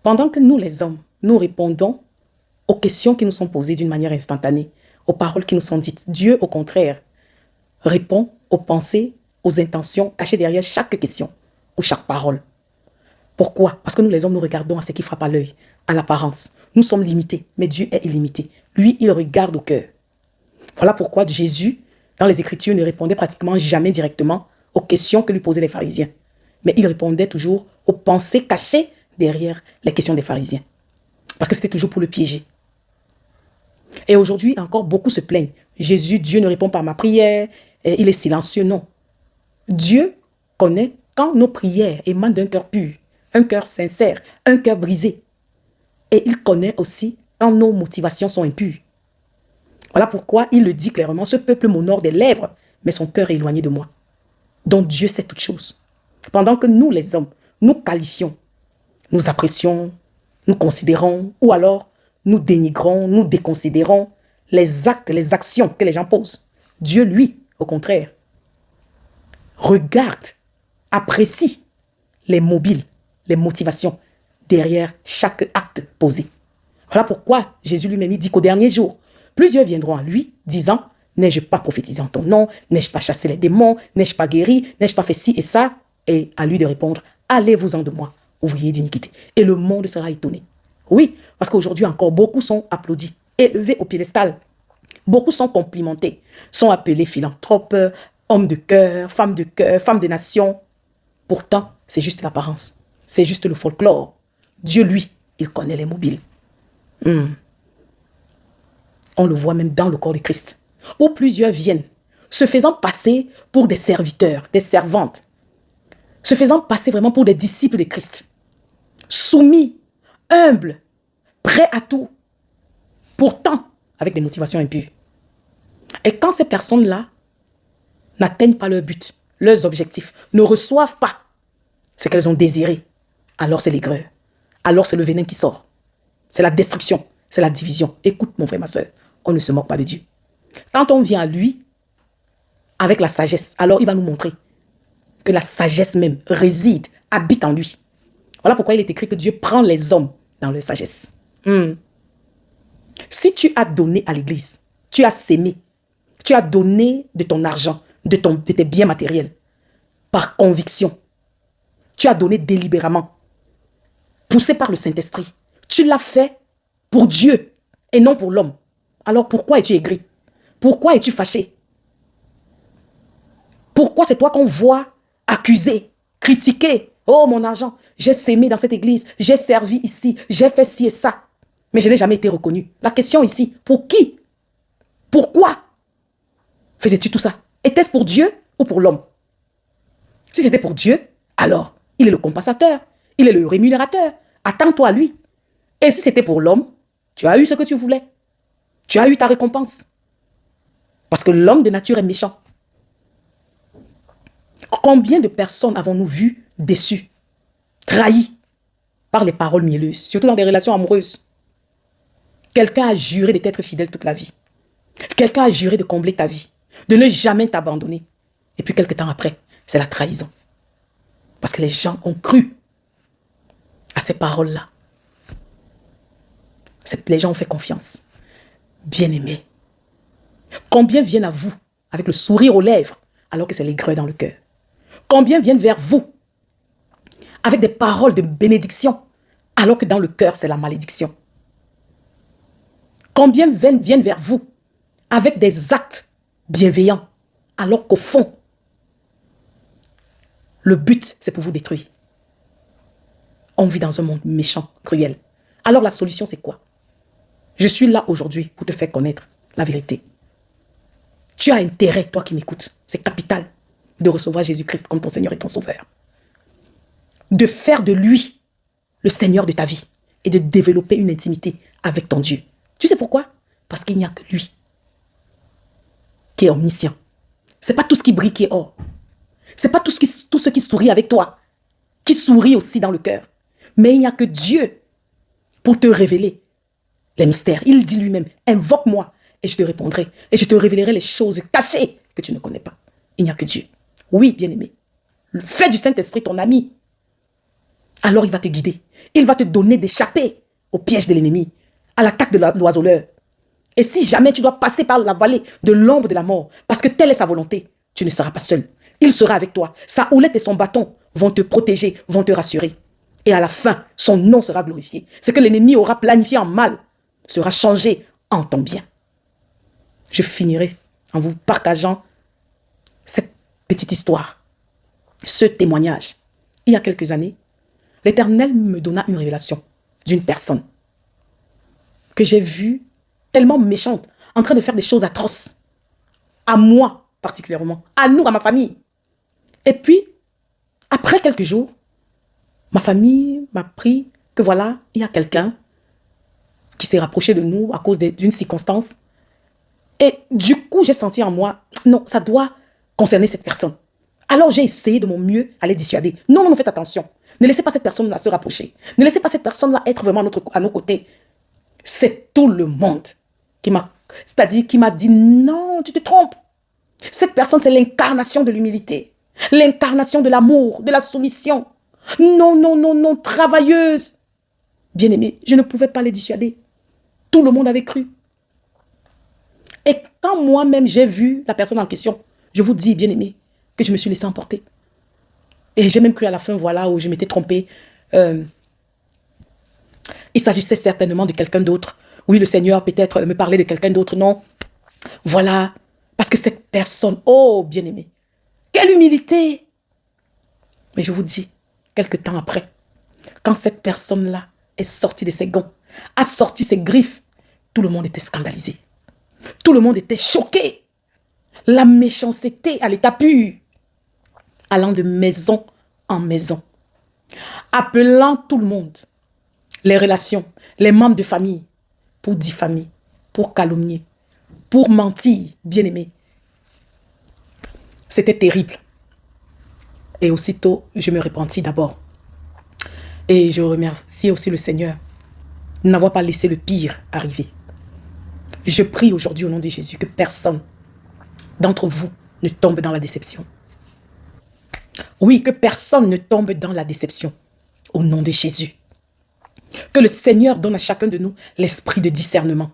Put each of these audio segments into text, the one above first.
Pendant que nous, les hommes, nous répondons aux questions qui nous sont posées d'une manière instantanée, aux paroles qui nous sont dites, Dieu, au contraire, répond aux pensées, aux intentions cachées derrière chaque question ou chaque parole. Pourquoi? Parce que nous, les hommes, nous regardons à ce qui frappe à l'œil, à l'apparence. Nous sommes limités, mais Dieu est illimité. Lui, il regarde au cœur. Voilà pourquoi Jésus, dans les Écritures, ne répondait pratiquement jamais directement aux questions que lui posaient les pharisiens. Mais il répondait toujours aux pensées cachées derrière les questions des pharisiens. Parce que c'était toujours pour le piéger. Et aujourd'hui, encore beaucoup se plaignent. Jésus, Dieu ne répond pas à ma prière, il est silencieux. Non. Dieu connaît quand nos prières émanent d'un cœur pur, un cœur sincère, un cœur brisé. Et il connaît aussi quand nos motivations sont impures. Voilà pourquoi il le dit clairement, ce peuple m'honore des lèvres, mais son cœur est éloigné de moi. Donc Dieu sait toutes choses. Pendant que nous, les hommes, nous qualifions, nous apprécions, nous considérons, ou alors nous dénigrons, nous déconsidérons les actes, les actions que les gens posent. Dieu, lui, au contraire, regarde, apprécie les mobiles, les motivations derrière chaque acte posé. Voilà pourquoi Jésus lui-même dit qu'au dernier jour, plusieurs viendront à lui disant, n'ai-je pas prophétisé en ton nom, n'ai-je pas chassé les démons, n'ai-je pas guéri, n'ai-je pas fait ci et ça? Et à lui de répondre, allez-vous-en de moi, ouvriers d'iniquité. Et le monde sera étonné. Oui, parce qu'aujourd'hui encore, beaucoup sont applaudis, élevés au piédestal. Beaucoup sont complimentés, sont appelés philanthropes, hommes de cœur, femmes de nation. Pourtant, c'est juste l'apparence. C'est juste le folklore. Dieu, lui, il connaît les mobiles. On le voit même dans le corps de Christ, où plusieurs viennent, se faisant passer pour des serviteurs, des servantes, se faisant passer vraiment pour des disciples de Christ, soumis, humbles, prêts à tout, pourtant avec des motivations impures. Et quand ces personnes-là n'atteignent pas leur but, leurs objectifs, ne reçoivent pas ce qu'elles ont désiré, alors c'est l'aigreur, alors c'est le venin qui sort, c'est la destruction, c'est la division. Écoute mon frère, ma soeur, on ne se moque pas de Dieu. Quand on vient à lui avec la sagesse, alors il va nous montrer que la sagesse même réside, habite en lui. Voilà pourquoi il est écrit que Dieu prend les hommes dans leur sagesse. Si tu as donné à l'église, tu as sémé, tu as donné de ton argent, de tes biens matériels, par conviction, tu as donné délibérément, poussé par le Saint-Esprit, tu l'as fait pour Dieu et non pour l'homme. Alors pourquoi es-tu aigri? Pourquoi es-tu fâché? Pourquoi c'est toi qu'on voit accuser, critiquer? Oh, mon argent, j'ai sémé dans cette église, j'ai servi ici, j'ai fait ci et ça. Mais je n'ai jamais été reconnu. La question ici, pour qui? Pourquoi faisais-tu tout ça? Était-ce pour Dieu ou pour l'homme? Si c'était pour Dieu, alors il est le compensateur, il est le rémunérateur. Attends-toi à lui. Et si c'était pour l'homme, tu as eu ce que tu voulais. Tu as eu ta récompense. Parce que l'homme de nature est méchant. Combien de personnes avons-nous vues déçues, trahies par les paroles mielleuses, surtout dans des relations amoureuses? Quelqu'un a juré de t'être fidèle toute la vie. Quelqu'un a juré de combler ta vie, de ne jamais t'abandonner. Et puis quelque temps après, c'est la trahison. Parce que les gens ont cru à ces paroles-là. Les gens ont fait confiance. Bien-aimés, combien viennent à vous avec le sourire aux lèvres alors que c'est l'aigreur dans le cœur? Combien viennent vers vous avec des paroles de bénédiction alors que dans le cœur c'est la malédiction? Combien viennent vers vous avec des actes bienveillants alors qu'au fond le but c'est pour vous détruire? On vit dans un monde méchant, cruel. Alors la solution c'est quoi? Je suis là aujourd'hui pour te faire connaître la vérité. Tu as intérêt, toi qui m'écoutes, c'est capital, de recevoir Jésus-Christ comme ton Seigneur et ton Sauveur. De faire de lui le Seigneur de ta vie et de développer une intimité avec ton Dieu. Tu sais pourquoi? Parce qu'il n'y a que lui qui est omniscient. Ce n'est pas tout ce qui brille qui est or. Ce n'est pas tout ce qui sourit avec toi, qui sourit aussi dans le cœur. Mais il n'y a que Dieu pour te révéler les mystères. Il dit lui-même, invoque-moi et je te répondrai. Et je te révélerai les choses cachées que tu ne connais pas. Il n'y a que Dieu. Oui, bien-aimé. Fais du Saint-Esprit ton ami. alors il va te guider. Il va te donner d'échapper au piège de l'ennemi, à l'attaque de l'oiseleur. Et si jamais tu dois passer par la vallée de l'ombre de la mort, parce que telle est sa volonté, tu ne seras pas seul. Il sera avec toi. Sa houlette et son bâton vont te protéger, vont te rassurer. Et à la fin, son nom sera glorifié. Ce que l'ennemi aura planifié en mal sera changé en ton bien. Je finirai en vous partageant cette petite histoire, ce témoignage. Il y a quelques années, l'Éternel me donna une révélation d'une personne que j'ai vue tellement méchante, en train de faire des choses atroces. À moi particulièrement, à nous, à ma famille. Et puis, après quelques jours, ma famille m'a appris que voilà, il y a quelqu'un qui s'est rapproché de nous à cause d'une circonstance. Et du coup, j'ai senti en moi, non, ça doit concerner cette personne. Alors j'ai essayé de mon mieux à les dissuader. Non, non, faites attention. Ne laissez pas cette personne-là se rapprocher. Ne laissez pas cette personne-là être vraiment à nos côtés. C'est tout le monde qui m'a, c'est-à-dire qui m'a dit, non, tu te trompes. Cette personne, c'est l'incarnation de l'humilité, l'incarnation de l'amour, de la soumission. Non, non, non, non, travailleuse. Bien-aimée, je ne pouvais pas les dissuader. Tout le monde avait cru. Et quand moi-même j'ai vu la personne en question, je vous dis, bien-aimé, que je me suis laissé emporter. Et j'ai même cru à la fin, voilà, où je m'étais trompée. Il s'agissait certainement de quelqu'un d'autre. Oui, le Seigneur peut-être me parlait de quelqu'un d'autre, non. Voilà, parce que cette personne, oh, bien-aimé, quelle humilité. Mais je vous dis, quelque temps après, quand cette personne-là est sortie de ses gonds, a sorti ses griffes, tout le monde était scandalisé. Tout le monde était choqué. La méchanceté à l'état pur, allant de maison en maison, appelant tout le monde, les relations, les membres de famille, pour diffamer, pour calomnier, pour mentir, bien-aimé. C'était terrible. Et aussitôt, je me repentis d'abord. Et je remercie aussi le Seigneur de n'avoir pas laissé le pire arriver. Je prie aujourd'hui au nom de Jésus que personne d'entre vous ne tombe dans la déception. Oui, que personne ne tombe dans la déception au nom de Jésus. Que le Seigneur donne à chacun de nous l'esprit de discernement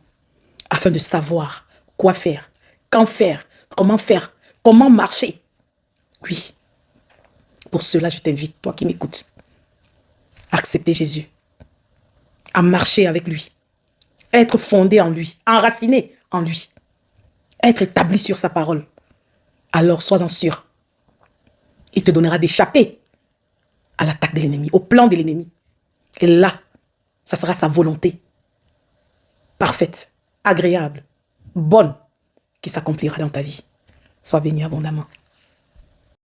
afin de savoir quoi faire, quand faire, comment marcher. Oui, pour cela je t'invite, toi qui m'écoutes, à accepter Jésus, à marcher avec lui, être fondé en lui, enraciné en lui, être établi sur sa parole. Alors sois-en sûr, il te donnera d'échapper à l'attaque de l'ennemi, au plan de l'ennemi. Et là, ça sera sa volonté parfaite, agréable, bonne, qui s'accomplira dans ta vie. Sois béni abondamment.